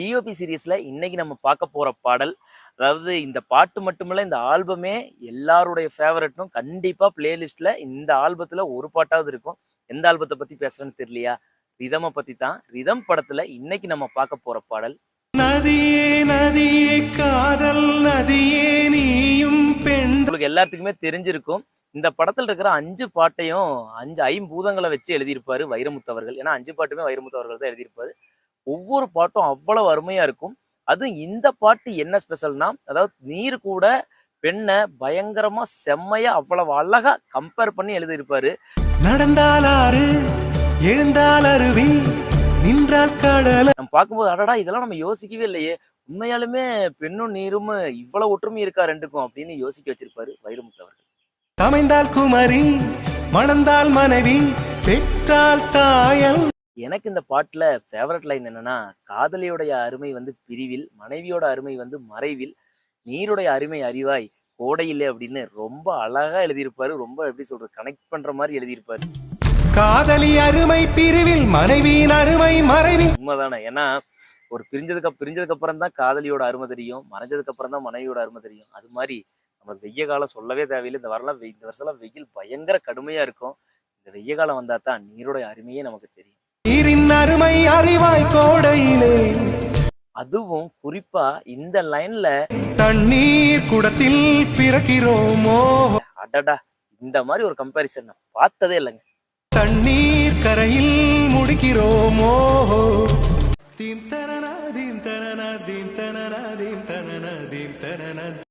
DOP சீரிஸ்ல இன்னைக்கு நம்ம பார்க்க போற பாடல், அதாவது இந்த பாட்டு மட்டுமில்ல, இந்த ஆல்பமே எல்லாருடைய ஃபேவரட்டும். கண்டிப்பா பிளேலிஸ்ட்ல இந்த ஆல்பத்துல ஒரு பாட்டாவது இருக்கும். எந்த ஆல்பத்த பத்தி பேசுறேன்னு தெரியலையா? ரிதம பத்தி தான். ரிதம் படத்துல இன்னைக்கு நம்ம பார்க்க போற பாடல். நதியே நதியே காதல் நதியே நீயும் பெண். உங்களுக்கு எல்லாத்துக்குமே தெரிஞ்சிருக்கும். இந்த படத்துல இருக்கிற 5 பாட்டையும் 5 ஐம்பூதங்கள வச்சு எழுதியிருப்பாரு வைரமுத்து அவர்கள். ஏன்னா 5 பாட்டுமே வைரமுத்து அவர்கள் தான் எழுதியிருப்பாரு. ஒவ்வொரு பாட்டும் அவ்வளவு அருமையா இருக்கும். அதுவும் இந்த பாட்டு என்ன ஸ்பெஷல்னா, அதாவது நீர் கூட பெண்ண பயங்கரமா செம்மையா அவ்வளவு அழகா கம்பேர் பண்ணி எழுதியிருப்பாரு. நடந்தால் ஆறு எழுந்தால் அருவி நின்றால் கடல. நம்ம பார்க்கும்போது அடடா இதெல்லாம் நம்ம யோசிக்கவே இல்லையே. உண்மையாலுமே பெண்ணும் நீரும் இவ்வளவு ஒற்றுமை இருக்கா ரெண்டுக்கும் அப்படின்னு யோசிக்க வச்சிருப்பாரு வைரமுத்து அவர்கள். அமைந்தால் குமரி மணந்தால் மனைவி பெற்றால் தாயல். எனக்கு இந்த பாட்டுல ஃபேவரட் லைன் என்னன்னா, காதலியுடைய அருமை வந்து பிரிவில், மனைவியோட அருமை வந்து மறைவில், நீருடைய அருமை அறிவாய் கோடையிலே அப்படின்னு ரொம்ப அழகா எழுதியிருப்பாரு. ரொம்ப எப்படி சொல்றது, கனெக்ட் பண்ற மாதிரி எழுதியிருப்பாரு. காதலி அருமை பிரிவில் மனைவியின் அருமை மறைவில். உண்மைதானே. ஏன்னா ஒரு பிரிஞ்சதுக்கு அப்புறம் தான் காதலியோட அருமை தெரியும், மறைஞ்சதுக்கு அப்புறம் தான் மனைவியோட அருமை தெரியும். அது மாதிரி நமக்கு வெய்ய காலம் சொல்லவே தேவையில்லை. இந்த வருஷம்லாம் வெயில் பயங்கர கடுமையா இருக்கும். இந்த வெய்ய காலம் வந்தா தான் நீருடைய அருமையே நமக்கு தெரியும். நீரின் அருமை அறிவாய் கோடையிலே. அதுவும் குறிப்பா இந்த லைன்ல தண்ணீர் குடத்தில் பிறக்கிறோமோ. அடடா, இந்த மாதிரி ஒரு கம்பேரிசன் நான் பார்த்ததே இல்லைங்க. தண்ணீர் கரையில் முடிக்கிறோமோ. தீம் தனனா தீம் தனனா தீம் தனனா தீம் தனனா தீம் தனனா.